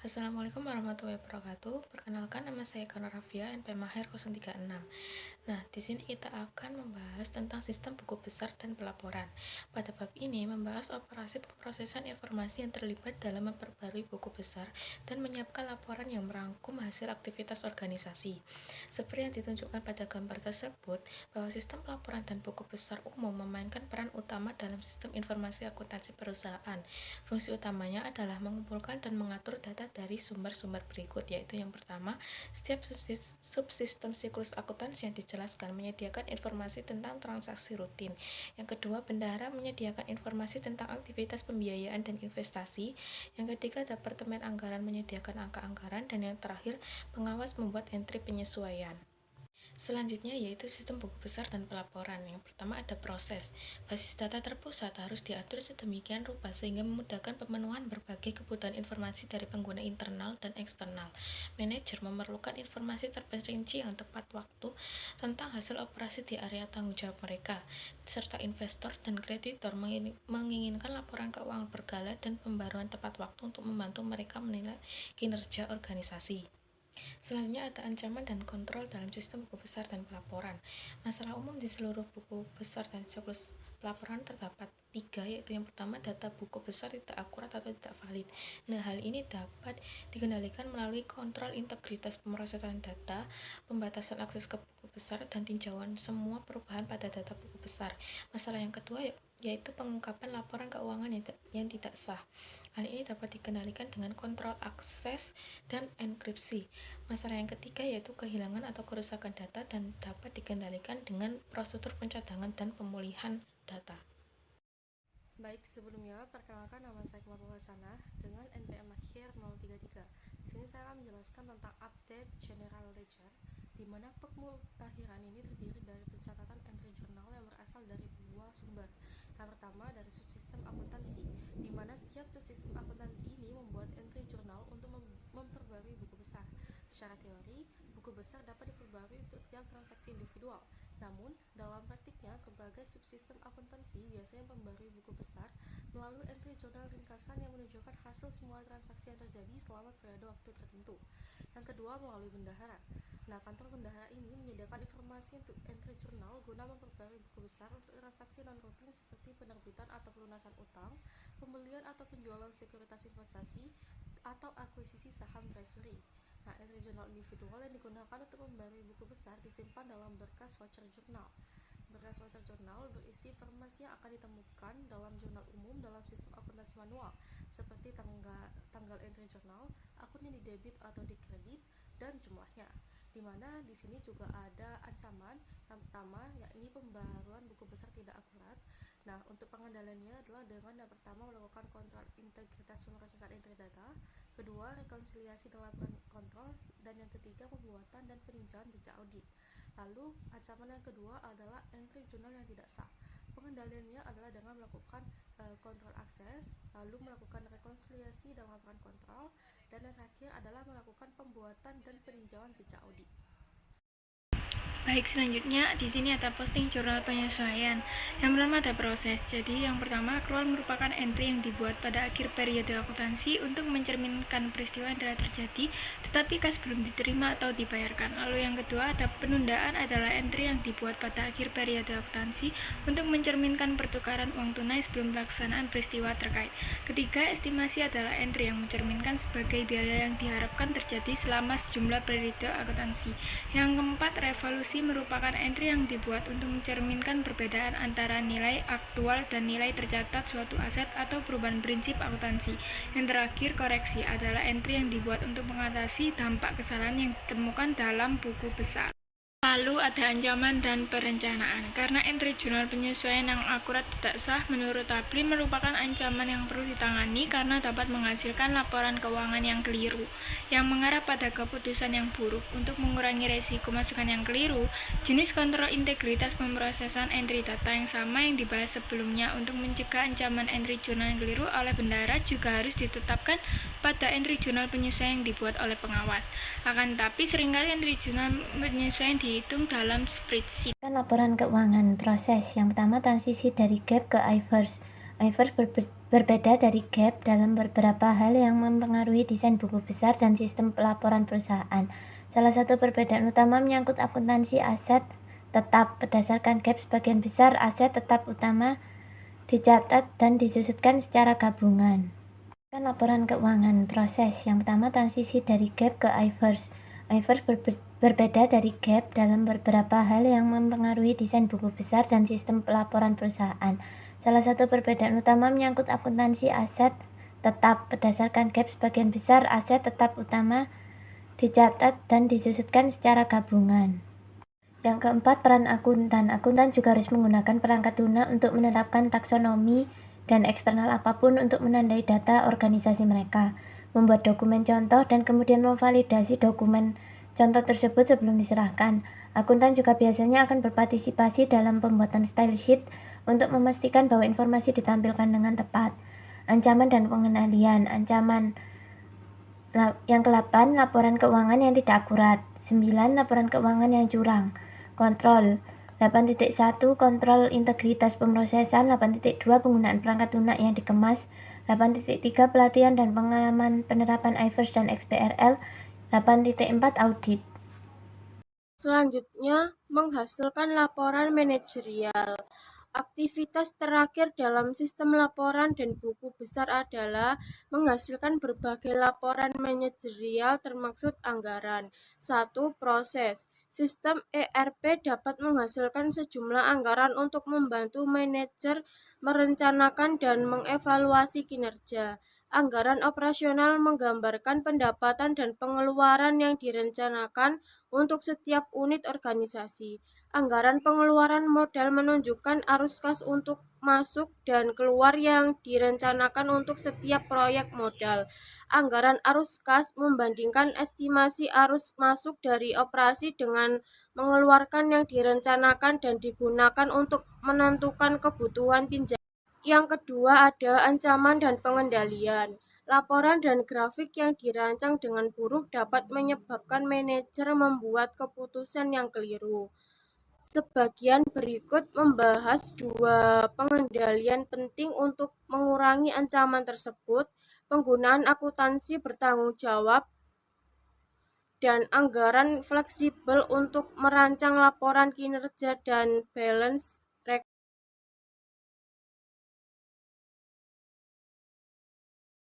Assalamualaikum warahmatullahi wabarakatuh. Perkenalkan, nama saya Kano Rafia, NP Mahir 036. Nah, di sini kita akan membahas tentang sistem buku besar dan pelaporan. Pada bab ini membahas operasi pemrosesan informasi yang terlibat dalam memperbarui buku besar dan menyiapkan laporan yang merangkum hasil aktivitas organisasi. Seperti yang ditunjukkan pada gambar tersebut, bahwa sistem pelaporan dan buku besar umum memainkan peran utama dalam sistem informasi akuntansi perusahaan. Fungsi utamanya adalah mengumpulkan dan mengatur data dari sumber-sumber berikut, yaitu yang pertama, setiap subsistem siklus akuntansi yang dijelaskan menyediakan informasi tentang transaksi rutin. Yang kedua, bendahara menyediakan informasi tentang aktivitas pembiayaan dan investasi. Yang ketiga, departemen anggaran menyediakan angka anggaran. Dan yang terakhir, pengawas membuat entry penyesuaian. Selanjutnya yaitu sistem buku besar dan pelaporan. Yang pertama ada proses. Basis data terpusat harus diatur sedemikian rupa sehingga memudahkan pemenuhan berbagai kebutuhan informasi dari pengguna internal dan eksternal. Manajer memerlukan informasi terperinci yang tepat waktu tentang hasil operasi di area tanggung jawab mereka, serta investor dan kreditor menginginkan laporan keuangan berkala dan pembaruan tepat waktu untuk membantu mereka menilai kinerja organisasi. Selanjutnya ada ancaman dan kontrol dalam sistem buku besar dan pelaporan. Masalah umum di seluruh buku besar dan siklus pelaporan terdapat 3, yaitu yang pertama, data buku besar tidak akurat atau tidak valid. Nah, hal ini dapat dikendalikan melalui kontrol integritas pemrosesan data, pembatasan akses ke buku besar, dan tinjauan semua perubahan pada data buku besar. Masalah yang kedua yaitu pengungkapan laporan keuangan yang tidak sah. Hal ini dapat dikendalikan dengan kontrol akses dan enkripsi. Masalah yang ketiga yaitu kehilangan atau kerusakan data dan dapat dikendalikan dengan prosedur pencadangan dan pemulihan data. Baik, sebelumnya perkenalkan, nama saya Kemal Hasanah dengan NPM Mahir 033. Di sini saya akan menjelaskan tentang update General Ledger, di mana pemutahiran ini terdiri dari pencatatan entry jurnal yang berasal dari dua sumber. Yang pertama dari subsistem akuntansi, di mana setiap subsistem akuntansi ini membuat entry jurnal untuk memperbarui buku besar. Secara teori, buku besar dapat diperbarui untuk setiap transaksi individual. Namun, dalam praktiknya, berbagai subsistem akuntansi biasanya memperbarui buku besar melalui entry jurnal ringkasan yang menunjukkan hasil semua transaksi yang terjadi selama periode waktu tertentu. Yang kedua, melalui bendahara. Nah, kantor bendahara ini menyediakan informasi untuk entry jurnal guna memperbarui buku besar untuk transaksi non-rutin seperti penerbitan atau pelunasan utang, pembelian atau penjualan sekuritas investasi, atau akuisisi saham treasury. Nah, entry jurnal individual yang digunakan untuk membarui buku besar disimpan dalam berkas voucher jurnal. Berkas voucher jurnal berisi informasi yang akan ditemukan dalam jurnal umum dalam sistem akuntansi manual, seperti tanggal entry jurnal, akun yang didebit atau dikredit, dan jumlahnya. Di mana di sini juga ada ancaman. Yang pertama, yakni pembaruan buku besar tidak akurat. Nah, untuk pengendaliannya adalah dengan yang pertama melakukan kontrol integritas pemrosesan entry data, kedua rekonsiliasi dan laporan kontrol, dan yang ketiga pembuatan dan peninjauan jejak audit. Lalu ancaman yang kedua adalah entry jurnal yang tidak sah. Pengendaliannya adalah dengan melakukan kontrol akses, lalu melakukan rekonsiliasi dan laporan kontrol, dan yang terakhir adalah melakukan pembuatan dan peninjauan jejak audit. Baik, selanjutnya di sini ada posting jurnal penyesuaian. Yang pertama ada proses. Jadi yang pertama, accrual merupakan entry yang dibuat pada akhir periode akuntansi untuk mencerminkan peristiwa yang telah terjadi tetapi kas belum diterima atau dibayarkan. Lalu yang kedua ada penundaan, adalah entry yang dibuat pada akhir periode akuntansi untuk mencerminkan pertukaran uang tunai sebelum pelaksanaan peristiwa terkait. Ketiga, estimasi adalah entry yang mencerminkan sebagai biaya yang diharapkan terjadi selama sejumlah periode akuntansi. Yang keempat, revaluasi merupakan entry yang dibuat untuk mencerminkan perbedaan antara nilai aktual dan nilai tercatat suatu aset atau perubahan prinsip akuntansi. Yang terakhir, koreksi adalah entry yang dibuat untuk mengatasi dampak kesalahan yang ditemukan dalam buku besar. Lalu ada ancaman dan perencanaan. Karena entry jurnal penyesuaian yang akurat tidak sah, menurut Tapli merupakan ancaman yang perlu ditangani karena dapat menghasilkan laporan keuangan yang keliru, yang mengarah pada keputusan yang buruk. Untuk mengurangi resiko masukan yang keliru, jenis kontrol integritas pemrosesan entry data yang sama yang dibahas sebelumnya untuk mencegah ancaman entry jurnal yang keliru oleh bendahara juga harus ditetapkan pada entry jurnal penyesuaian yang dibuat oleh pengawas. Akan tetapi seringkali entry jurnal penyesuaian dihitung dalam spreadsheet. Laporan keuangan proses. Yang pertama, transisi dari GAAP ke IFRS. IFRS berbeda dari GAAP dalam beberapa hal yang mempengaruhi desain buku besar dan sistem pelaporan perusahaan. Salah satu perbedaan utama menyangkut akuntansi aset tetap. Berdasarkan GAAP, sebagian besar aset tetap utama dicatat dan disusutkan secara gabungan. Laporan keuangan proses. Yang pertama, transisi dari GAAP ke IFRS. IFRS berbeda dari GAAP dalam beberapa hal yang mempengaruhi desain buku besar dan sistem pelaporan perusahaan. Salah satu perbedaan utama menyangkut akuntansi aset tetap. Berdasarkan GAAP, sebagian besar aset tetap utama dicatat dan disusutkan secara gabungan. Yang keempat, peran akuntan. Akuntan juga harus menggunakan perangkat lunak untuk menetapkan taksonomi dan eksternal apapun untuk menandai data organisasi mereka, membuat dokumen contoh, dan kemudian memvalidasi dokumen contoh tersebut sebelum diserahkan. Akuntan juga biasanya akan berpartisipasi dalam pembuatan style sheet untuk memastikan bahwa informasi ditampilkan dengan tepat. Ancaman dan pengendalian. Yang ke-8, laporan keuangan yang tidak akurat. 9, laporan keuangan yang curang. Kontrol. 8.1 Kontrol integritas pemrosesan. 8.2 Penggunaan perangkat lunak yang dikemas. 8.3 Pelatihan dan pengalaman penerapan IFRS dan XBRL. 8.4 Audit. Selanjutnya, menghasilkan laporan manajerial. Aktivitas terakhir dalam sistem laporan dan buku besar adalah menghasilkan berbagai laporan manajerial termaksud anggaran. 1. Proses. Sistem ERP dapat menghasilkan sejumlah anggaran untuk membantu manajer merencanakan dan mengevaluasi kinerja. Anggaran operasional menggambarkan pendapatan dan pengeluaran yang direncanakan untuk setiap unit organisasi. Anggaran pengeluaran modal menunjukkan arus kas untuk masuk dan keluar yang direncanakan untuk setiap proyek modal. Anggaran arus kas membandingkan estimasi arus masuk dari operasi dengan mengeluarkan yang direncanakan dan digunakan untuk menentukan kebutuhan pinjaman. Yang kedua ada ancaman dan pengendalian. Laporan dan grafik yang dirancang dengan buruk dapat menyebabkan manajer membuat keputusan yang keliru. Sebagian berikut membahas 2 pengendalian penting untuk mengurangi ancaman tersebut: penggunaan akuntansi bertanggung jawab dan anggaran fleksibel untuk merancang laporan kinerja dan balance